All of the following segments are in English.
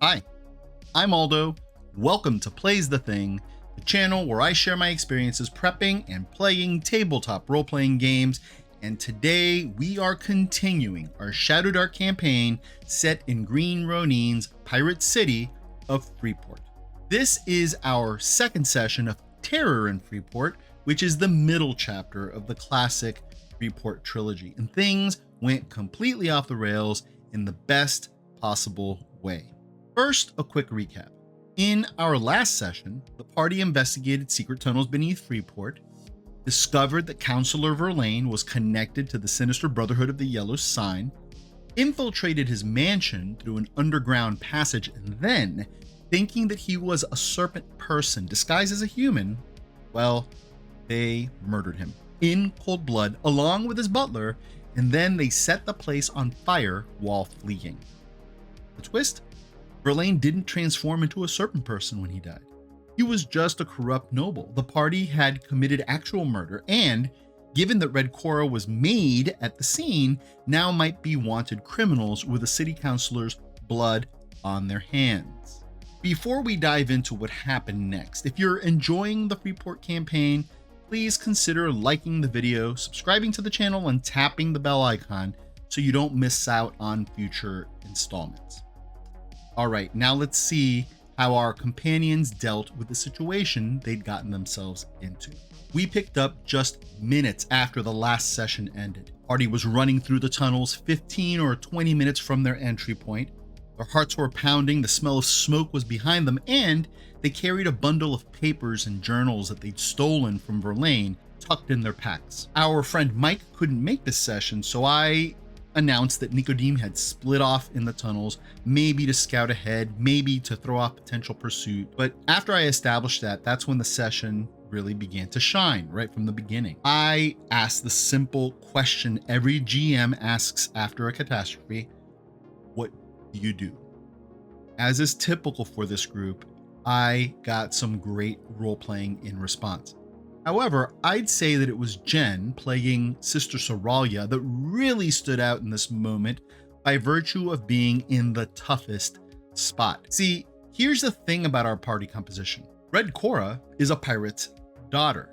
Hi, I'm Aldo. Welcome to Plays the Thing, the channel where I share my experiences prepping and playing tabletop role-playing games, and today we are continuing our Shadowdark campaign set in Green Ronin's pirate city of Freeport. This is our second session of Terror in Freeport, which is the middle chapter of the classic Freeport trilogy, and things went completely off the rails in the best possible way. First, a quick recap. In our last session, the party investigated secret tunnels beneath Freeport, discovered that Councilor Verlain was connected to the sinister Brotherhood of the Yellow Sign, infiltrated his mansion through an underground passage, and then, thinking that he was a serpent person disguised as a human, well, they murdered him in cold blood along with his butler, and then they set the place on fire while fleeing. The twist? Verlain didn't transform into a serpent person when he died. He was just a corrupt noble. The party had committed actual murder and, given that Red Cora was made at the scene, now might be wanted criminals with the city councilor's blood on their hands. Before we dive into what happened next, if you're enjoying the Freeport campaign, please consider liking the video, subscribing to the channel, and tapping the bell icon so you don't miss out on future installments. All right, now let's see how our companions dealt with the situation they'd gotten themselves into. We picked up just minutes after the last session ended. Party was running through the tunnels 15 or 20 minutes from their entry point. Their hearts were pounding, the smell of smoke was behind them, and they carried a bundle of papers and journals that they'd stolen from Verlain tucked in their packs. Our friend Mike couldn't make this session, so I announced that Nicodeme had split off in the tunnels, maybe to scout ahead, maybe to throw off potential pursuit. But after I established that, that's when the session really began to shine right from the beginning. I asked the simple question every GM asks after a catastrophe: what do you do? As is typical for this group, I got some great role-playing in response. However, I'd say that it was Jen, playing Sister Saralya, that really stood out in this moment by virtue of being in the toughest spot. See, here's the thing about our party composition. Red Cora is a pirate's daughter.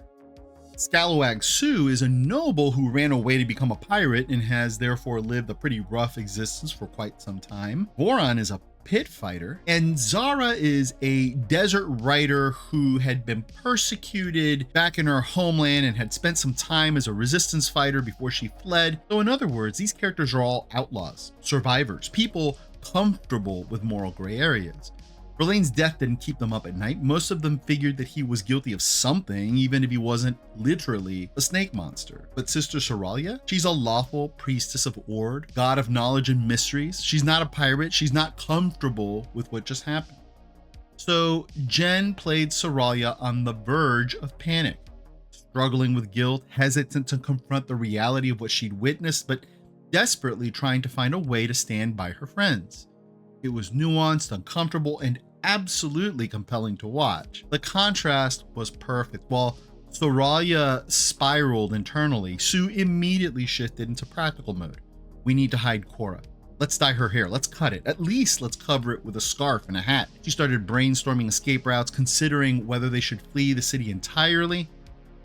Scalawag Sue is a noble who ran away to become a pirate and has therefore lived a pretty rough existence for quite some time. Voron is a pit fighter, and Zara is a desert rider who had been persecuted back in her homeland and had spent some time as a resistance fighter before she fled. So in other words, these characters are all outlaws, survivors, people comfortable with moral gray areas. Verlain's death didn't keep them up at night. Most of them figured that he was guilty of something, even if he wasn't literally a snake monster. But Sister Saralya, she's a lawful priestess of Ord, god of knowledge and mysteries. She's not a pirate. She's not comfortable with what just happened. So Jen played Saralya on the verge of panic, struggling with guilt, hesitant to confront the reality of what she'd witnessed, but desperately trying to find a way to stand by her friends. It was nuanced, uncomfortable, and absolutely compelling to watch. The contrast was perfect. While Saralya spiraled internally, Sue immediately shifted into practical mode. We need to hide Cora. Let's dye her hair. Let's cut it. At least let's cover it with a scarf and a hat. She started brainstorming escape routes, considering whether they should flee the city entirely.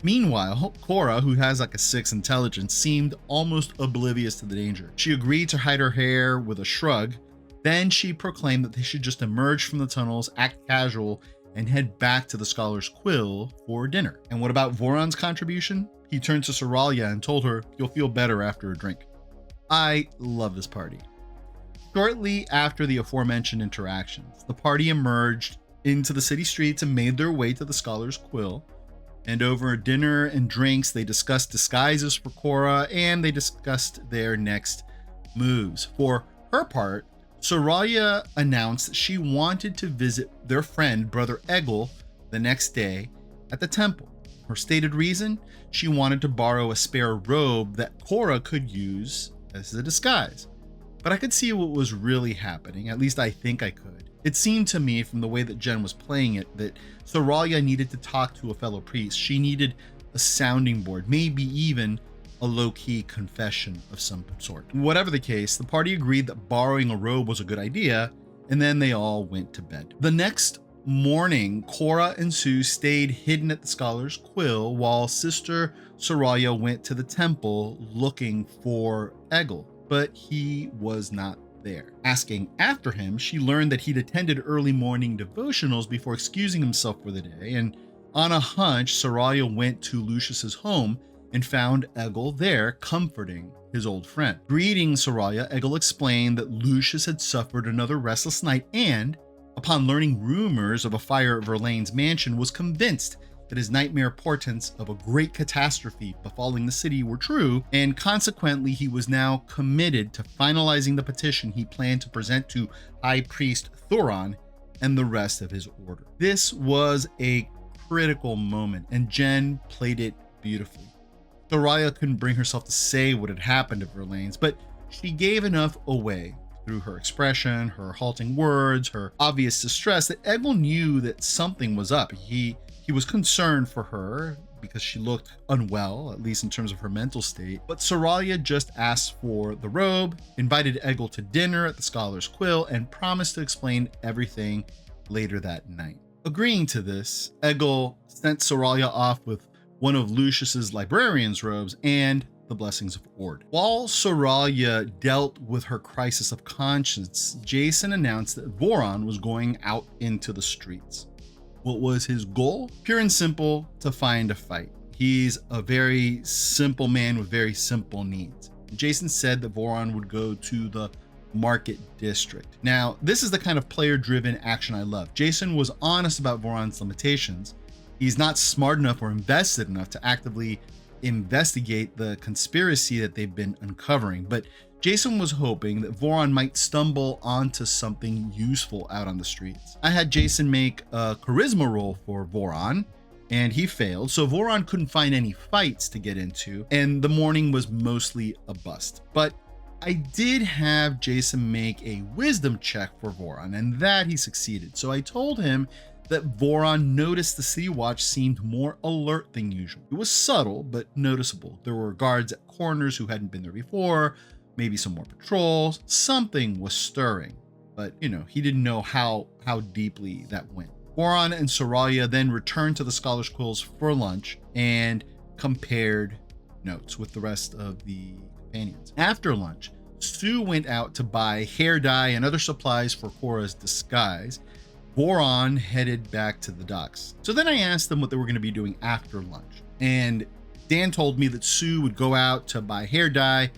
Meanwhile, Cora, who has like a 6 intelligence, seemed almost oblivious to the danger. She agreed to hide her hair with a shrug. Then she proclaimed that they should just emerge from the tunnels, act casual, and head back to the Scholar's Quill for dinner. And what about Voron's contribution? He turned to Saralya and told her, "You'll feel better after a drink." I love this party. Shortly after the aforementioned interactions, the party emerged into the city streets and made their way to the Scholar's Quill. And over dinner and drinks, they discussed disguises for Cora, and they discussed their next moves. For her part, Saralya announced that she wanted to visit their friend, Brother Egil, the next day at the temple. Her stated reason? She wanted to borrow a spare robe that Cora could use as a disguise. But I could see what was really happening, at least I think I could. It seemed to me from the way that Jen was playing it that Saralya needed to talk to a fellow priest. She needed a sounding board, maybe even a low-key confession of some sort. Whatever the case, the party agreed that borrowing a robe was a good idea, and then they all went to bed. The next morning, Cora and Sue stayed hidden at the Scholar's Quill while Sister Saralya went to the temple looking for Egil, but he was not there. Asking after him, she learned that he'd attended early morning devotionals before excusing himself for the day, and on a hunch, Saralya went to Lucius's home and found Egil there comforting his old friend. Greeting Saralya, Egil explained that Lucius had suffered another restless night and, upon learning rumors of a fire at Verlain's mansion, was convinced that his nightmare portents of a great catastrophe befalling the city were true, and consequently he was now committed to finalizing the petition he planned to present to High Priest Thoron and the rest of his order. This was a critical moment, and Jen played it beautifully. Saralya couldn't bring herself to say what had happened at Verlain's, but she gave enough away through her expression, her halting words, her obvious distress, that Egil knew that something was up. He was concerned for her because she looked unwell, at least in terms of her mental state. But Saralya just asked for the robe, invited Egil to dinner at the Scholar's Quill, and promised to explain everything later that night. Agreeing to this, Egil sent Saralya off with one of Lucius's librarian's robes and the blessings of Ord. While Saralya dealt with her crisis of conscience, Jason announced that Voron was going out into the streets. What was his goal? Pure and simple, to find a fight. He's a very simple man with very simple needs. Jason said that Voron would go to the Market District. Now, this is the kind of player-driven action I love. Jason was honest about Voron's limitations. He's not smart enough or invested enough to actively investigate the conspiracy that they've been uncovering, but Jason was hoping that Voron might stumble onto something useful out on the streets. I had Jason make a charisma roll for Voron, and he failed, so Voron couldn't find any fights to get into, and the morning was mostly a bust. But I did have Jason make a wisdom check for Voron, and that he succeeded. So I told him that Voron noticed the City Watch seemed more alert than usual. It was subtle, but noticeable. There were guards at corners who hadn't been there before, maybe some more patrols. Something was stirring, but he didn't know how deeply that went. Voron and Saralya then returned to the Scholar's Quills for lunch and compared notes with the rest of the companions. After lunch, Sue went out to buy hair dye and other supplies for Cora's disguise. Voron headed back to the docks. So then I asked them what they were going to be doing after lunch, and Dan told me that Sue would go out to buy hair dye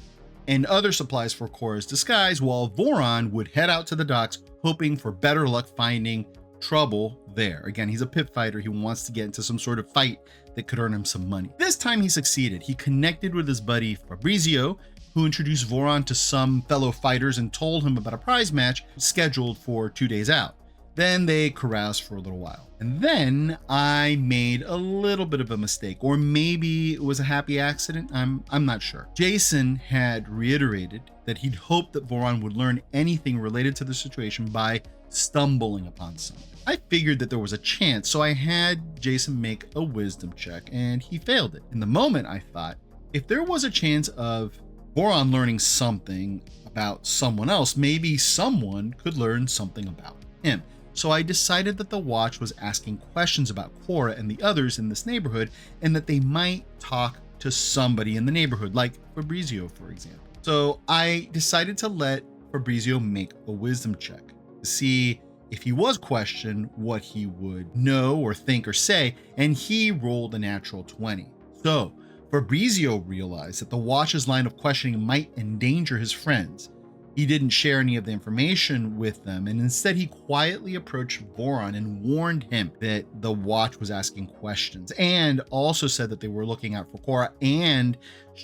and other supplies for Cora's disguise, while Voron would head out to the docks, hoping for better luck finding trouble there. Again, he's a pit fighter. He wants to get into some sort of fight that could earn him some money. This time he succeeded. He connected with his buddy Fabriio, who introduced Voron to some fellow fighters and told him about a prize match scheduled for 2 days out. Then they caroused for a little while. And then I made a little bit of a mistake, or maybe it was a happy accident. I'm not sure. Jason had reiterated that he'd hoped that Voron would learn anything related to the situation by stumbling upon something. I figured that there was a chance, so I had Jason make a wisdom check, and he failed it. In the moment, I thought, if there was a chance of Voron learning something about someone else, maybe someone could learn something about him. So I decided that the watch was asking questions about Cora and the others in this neighborhood, and that they might talk to somebody in the neighborhood, like Fabriio, for example. So I decided to let Fabriio make a wisdom check to see if he was questioned what he would know or think or say, and he rolled a natural 20. So Fabriio realized that the watch's line of questioning might endanger his friends. He didn't share any of the information with them, and instead he quietly approached Voron and warned him that the watch was asking questions, and also said that they were looking out for Cora, and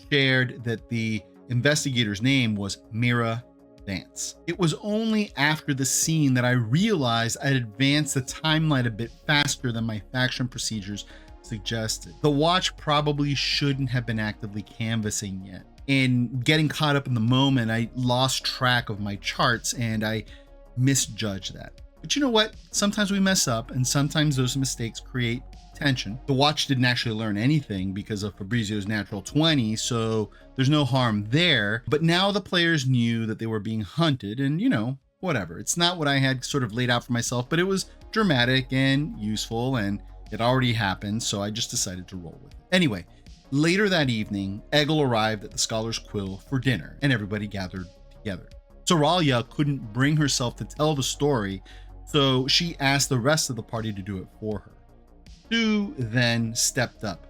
shared that the investigator's name was Mira Vance. It was only after the scene that I realized I'd advanced the timeline a bit faster than my faction procedures suggested. The watch probably shouldn't have been actively canvassing yet. In getting caught up in the moment, I lost track of my charts and I misjudged that. But you know what? Sometimes we mess up, and sometimes those mistakes create tension. The watch didn't actually learn anything because of Fabrio's natural 20, so there's no harm there. But now the players knew that they were being hunted, and whatever. It's not what I had sort of laid out for myself, but it was dramatic and useful, and it already happened, so I just decided to roll with it. Anyway, later that evening, Egil arrived at the Scholar's Quill for dinner, and everybody gathered together. Saralya couldn't bring herself to tell the story, so she asked the rest of the party to do it for her. Sue then stepped up.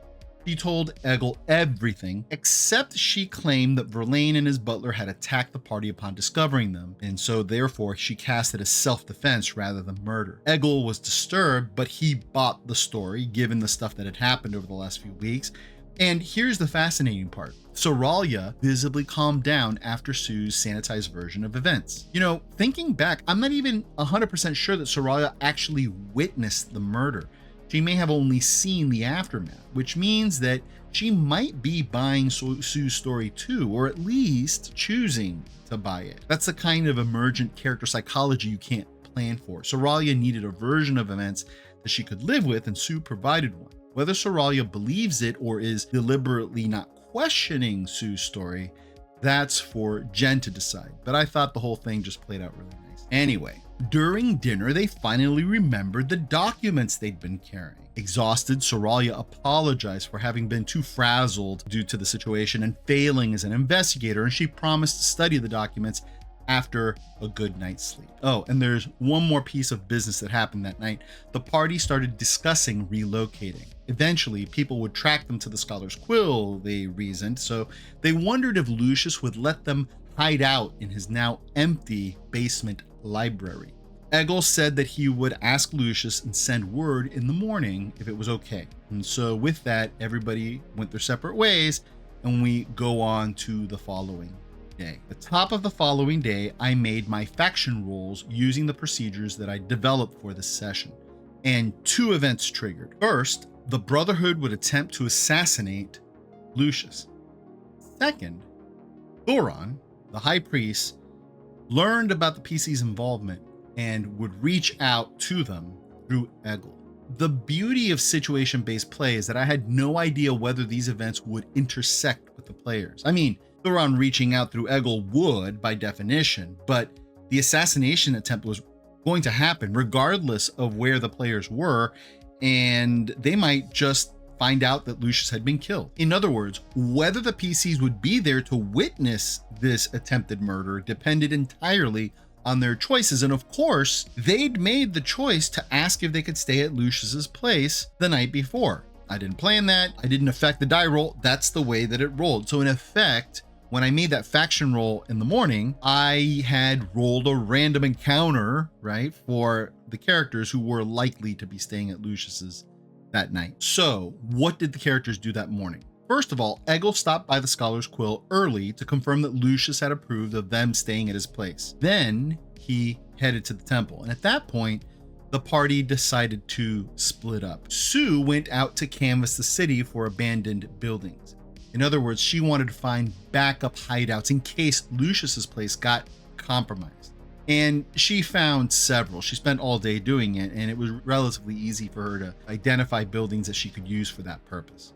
She told Egil everything, except she claimed that Verlain and his butler had attacked the party upon discovering them, and so therefore she cast it as self-defense rather than murder. Egil was disturbed, but he bought the story, given the stuff that had happened over the last few weeks. And here's the fascinating part. Saralya visibly calmed down after Sue's sanitized version of events. You know, thinking back, I'm not even 100% sure that Saralya actually witnessed the murder. She may have only seen the aftermath, which means that she might be buying Sue's story too, or at least choosing to buy it. That's the kind of emergent character psychology you can't plan for. Saralya needed a version of events that she could live with, and Sue provided one. Whether Saralya believes it or is deliberately not questioning Sue's story, that's for Jen to decide. But I thought the whole thing just played out really nice. Anyway, during dinner, they finally remembered the documents they'd been carrying. Exhausted, Saralya apologized for having been too frazzled due to the situation and failing as an investigator, and she promised to study the documents after a good night's sleep. Oh, and there's one more piece of business that happened that night. The party started discussing relocating. Eventually, people would track them to the Scholar's Quill, they reasoned, so they wondered if Lucius would let them hide out in his now empty basement library. Egil said that he would ask Lucius and send word in the morning if it was okay. And so with that, everybody went their separate ways, and we go on to the following day. At the top of the following day, I made my faction rolls using the procedures that I developed for this session, and two events triggered. First, the Brotherhood would attempt to assassinate Lucius. Second, Thoron, the High Priest, learned about the PC's involvement and would reach out to them through Egil. The beauty of situation-based play is that I had no idea whether these events would intersect with the players. I mean, Thoron reaching out through Egil would, by definition, but the assassination attempt was going to happen regardless of where the players were, and they might just find out that Lucius had been killed. In other words, whether the PCs would be there to witness this attempted murder depended entirely on their choices. And of course, they'd made the choice to ask if they could stay at Lucius's place the night before. I didn't plan that. I didn't affect the die roll. That's the way that it rolled. So in effect, when I made that faction roll in the morning, I had rolled a random encounter, right, for the characters who were likely to be staying at Lucius's that night. So what did the characters do that morning? First of all, Egil stopped by the Scholar's Quill early to confirm that Lucius had approved of them staying at his place. Then he headed to the temple, and at that point, the party decided to split up. Sue went out to canvass the city for abandoned buildings. In other words, she wanted to find backup hideouts in case Lucius's place got compromised. And she found several. She spent all day doing it, and it was relatively easy for her to identify buildings that she could use for that purpose.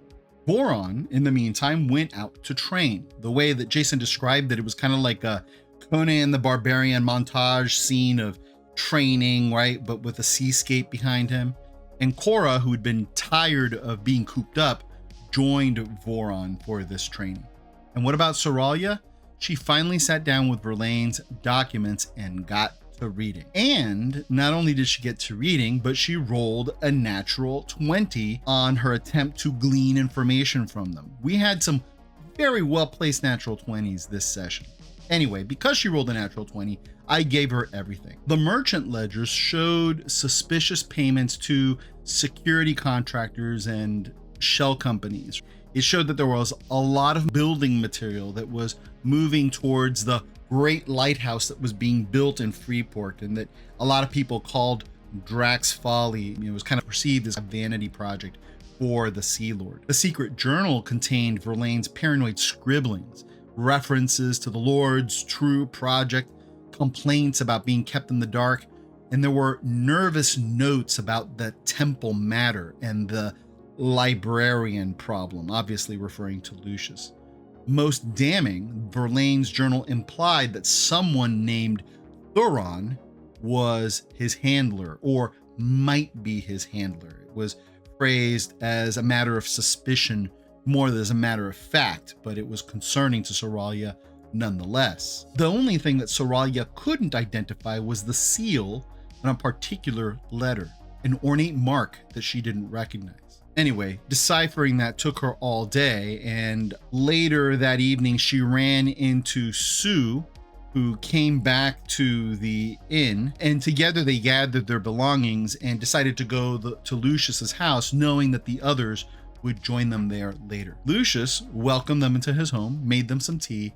Voron, in the meantime, went out to train. The way that Jason described it, it was kind of like a Conan the Barbarian montage scene of training, right? But with a seascape behind him. And Cora, who had been tired of being cooped up, joined Voron for this training. And what about Saralya? She finally sat down with Verlain's documents and got to reading. And not only did she get to reading, but she rolled a natural 20 on her attempt to glean information from them. We had some very well-placed natural 20s this session. Anyway, because she rolled a natural 20, I gave her everything. The merchant ledgers showed suspicious payments to security contractors and shell companies. It showed that there was a lot of building material that was moving towards the great lighthouse that was being built in Freeport, and that a lot of people called Drac's Folly. It was kind of perceived as a vanity project for the Sea Lord. The secret journal contained Verlain's paranoid scribblings, references to the Lord's true project, complaints about being kept in the dark, and there were nervous notes about the temple matter and the librarian problem, obviously referring to Lucius. Most damning, Verlain's journal implied that someone named Thoron was his handler, or might be his handler. It was phrased as a matter of suspicion more than as a matter of fact, but it was concerning to Saralya nonetheless. The only thing that Saralya couldn't identify was the seal on a particular letter, an ornate mark that she didn't recognize. Anyway, deciphering that took her all day, and later that evening she ran into Sue, who came back to the inn, and together they gathered their belongings and decided to go to Lucius's house, knowing that the others would join them there later. Lucius welcomed them into his home, made them some tea,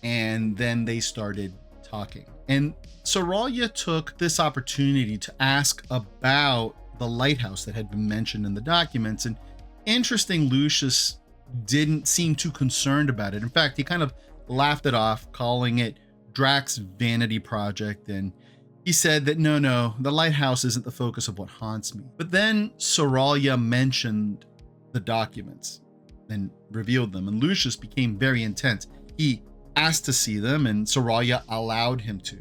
and then they started talking. And Saralya took this opportunity to ask about the lighthouse that had been mentioned in the documents. And interesting, Lucius didn't seem too concerned about it. In fact, he kind of laughed it off, calling it Drac's vanity project. And he said that no, the lighthouse isn't the focus of what haunts me. But then Saralya mentioned the documents and revealed them, and Lucius became very intense. He asked to see them, and Saralya allowed him to.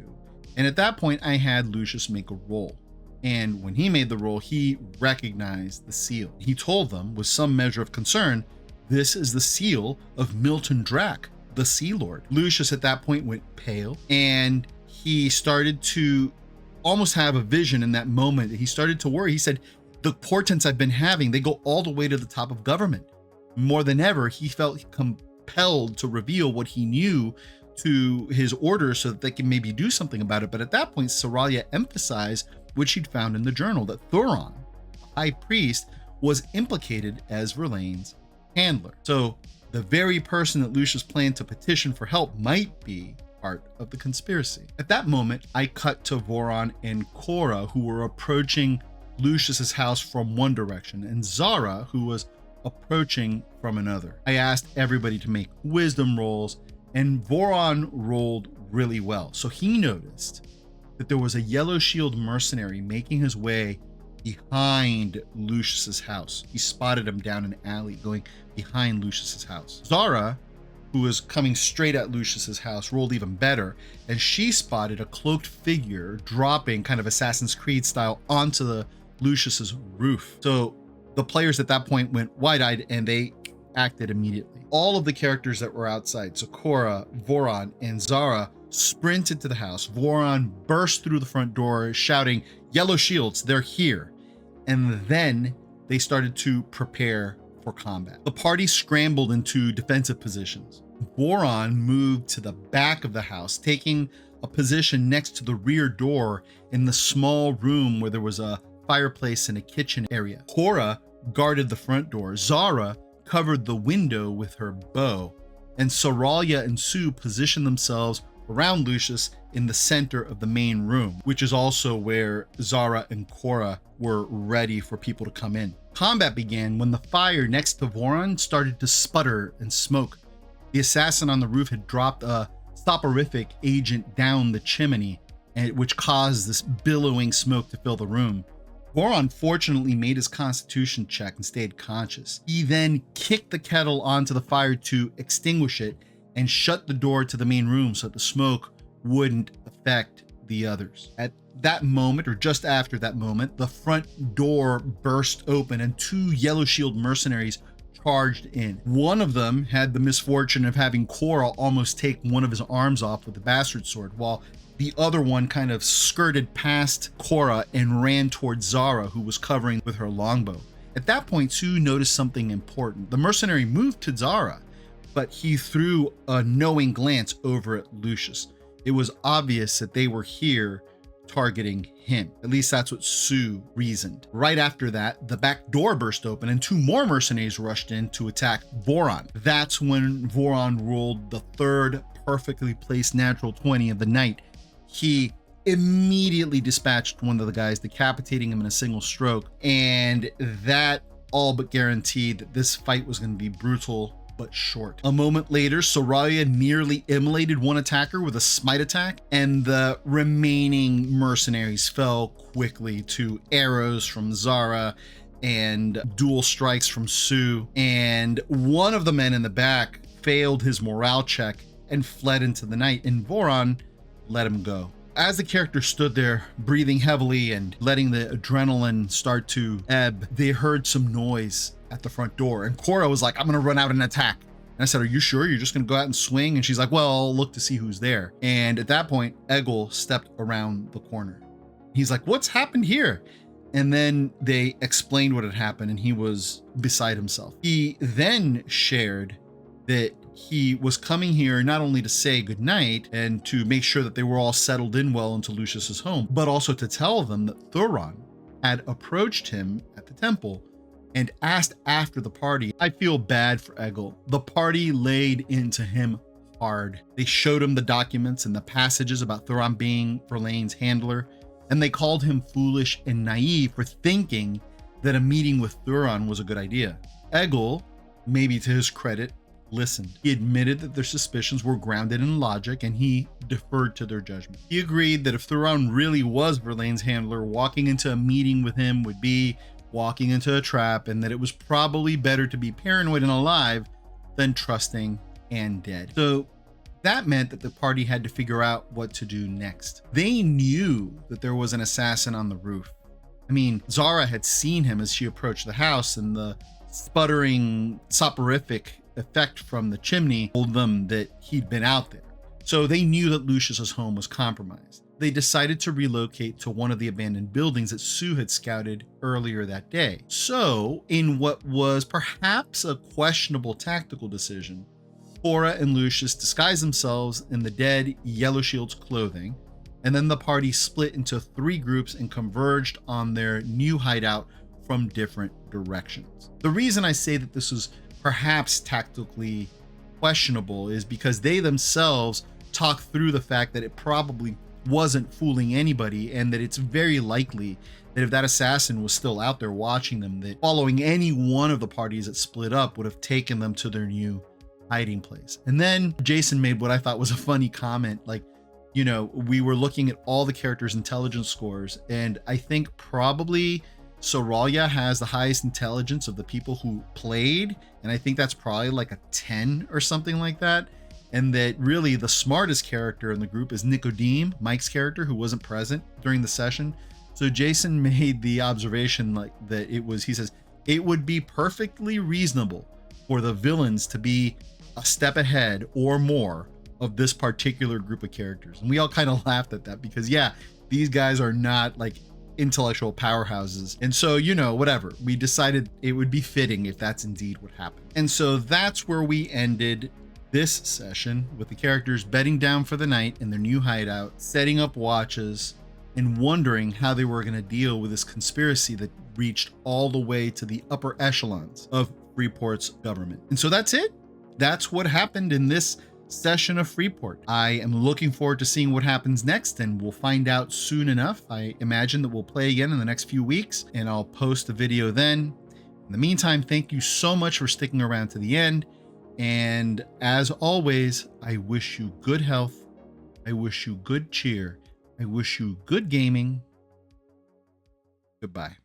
And at that point, I had Lucius make a roll. And when he made the roll, he recognized the seal. He told them, with some measure of concern, this is the seal of Milton Drac, the Sea Lord. Lucius at that point went pale, and he started to almost have a vision in that moment. He started to worry. He said, the portents I've been having, they go all the way to the top of government. More than ever, he felt compelled to reveal what he knew to his orders so that they can maybe do something about it. But at that point, Saralya emphasized what she'd found in the journal, that Thoron, high priest, was implicated as Verlain's handler. So the very person that Lucius planned to petition for help might be part of the conspiracy. At that moment, I cut to Voron and Cora, who were approaching Lucius's house from one direction, and Zara, who was approaching from another. I asked everybody to make wisdom rolls, and Voron rolled really well. So he noticed that there was a yellow shield mercenary making his way behind Lucius's house. He spotted him down an alley going behind Lucius's house. Zara, who was coming straight at Lucius's house, rolled even better, and she spotted a cloaked figure dropping kind of Assassin's Creed style onto the Lucius's roof. So the players at that point went wide-eyed, and they acted immediately. All of the characters that were outside, so Cora, Voron, and Zara, sprinted to the house. Voron burst through the front door shouting, "Yellow shields, they're here." And then they started to prepare for combat. The party scrambled into defensive positions. Voron moved to the back of the house, taking a position next to the rear door in the small room where there was a fireplace and a kitchen area. Cora guarded the front door. Zara covered the window with her bow, and Saralya and Sue positioned themselves around Lucius in the center of the main room, which is also where Zara and Cora were ready for people to come in. Combat began when the fire next to Voron started to sputter and smoke. The assassin on the roof had dropped a Soporrific agent down the chimney, which caused this billowing smoke to fill the room. Voron fortunately made his constitution check and stayed conscious. He then kicked the kettle onto the fire to extinguish it and shut the door to the main room so that the smoke wouldn't affect the others. At that moment, or just after that moment, the front door burst open and two Yellow Shield mercenaries charged in. One of them had the misfortune of having Cora almost take one of his arms off with the bastard sword, while the other one kind of skirted past Cora and ran towards Zara, who was covering with her longbow. At that point, Sue noticed something important. The mercenary moved to Zara, but he threw a knowing glance over at Lucius. It was obvious that they were here targeting him. At least that's what Sue reasoned. Right after that, the back door burst open and two more mercenaries rushed in to attack Voron. That's when Voron rolled the third perfectly placed natural 20 of the night. He immediately dispatched one of the guys, decapitating him in a single stroke, and that all but guaranteed that this fight was going to be brutal but short. A moment later, Saralya nearly immolated one attacker with a smite attack, and the remaining mercenaries fell quickly to arrows from Zara and dual strikes from Sue, and one of the men in the back failed his morale check and fled into the night, and Voron let him go. as the character stood there breathing heavily and letting the adrenaline start to ebb, they heard some noise at the front door, and Cora was like, I'm gonna run out and attack. And I said, are you sure you're just gonna go out and swing? And she's like, well, I'll look to see who's there. And at that point, Egil stepped around the corner. He's like, what's happened here? And then they explained what had happened, and he was beside himself. He then shared that he was coming here not only to say goodnight and to make sure that they were all settled in well into Lucius's home, but also to tell them that Thoron had approached him at the temple and asked after the party. I feel bad for Egil. The party laid into him hard. They showed him the documents and the passages about Thoron being Verlain's handler, and they called him foolish and naive for thinking that a meeting with Thoron was a good idea. Egil, maybe to his credit, listened. He admitted that their suspicions were grounded in logic, and he deferred to their judgment. He agreed that if Thoron really was Verlain's handler, walking into a meeting with him would be walking into a trap, and that it was probably better to be paranoid and alive than trusting and dead. So that meant that the party had to figure out what to do next. They knew that there was an assassin on the roof. I mean, Zara had seen him as she approached the house, and the sputtering Soporrific effect from the chimney told them that he'd been out there. So they knew that Lucius's home was compromised. They decided to relocate to one of the abandoned buildings that Sue had scouted earlier that day. So, in what was perhaps a questionable tactical decision, Cora and Lucius disguised themselves in the dead Yellow Shield's clothing, and then the party split into 3 groups and converged on their new hideout from different directions. The reason I say that this was perhaps tactically questionable is because they themselves talk through the fact that it probably wasn't fooling anybody, and that it's very likely that if that assassin was still out there watching them, that following any one of the parties that split up would have taken them to their new hiding place. And then Jason made what I thought was a funny comment, like, you know, we were looking at all the characters' intelligence scores, and I think probably Saralya has the highest intelligence of the people who played, and I think that's probably like a 10 or something like that. And that really the smartest character in the group is Nicodeme, Mike's character, who wasn't present during the session. So Jason made the observation like that he says, it would be perfectly reasonable for the villains to be a step ahead or more of this particular group of characters. And we all kind of laughed at that because, yeah, these guys are not like intellectual powerhouses. And so, you know, whatever, we decided it would be fitting if that's indeed what happened. And so that's where we ended this session, with the characters bedding down for the night in their new hideout, setting up watches, and wondering how they were going to deal with this conspiracy that reached all the way to the upper echelons of Freeport's government. And so that's it. That's what happened in this session of Freeport. I am looking forward to seeing what happens next, and we'll find out soon enough. I imagine that we'll play again in the next few weeks, and I'll post a video then. In the meantime, thank you so much for sticking around to the end. And as always, I wish you good health. I wish you good cheer. I wish you good gaming. Goodbye.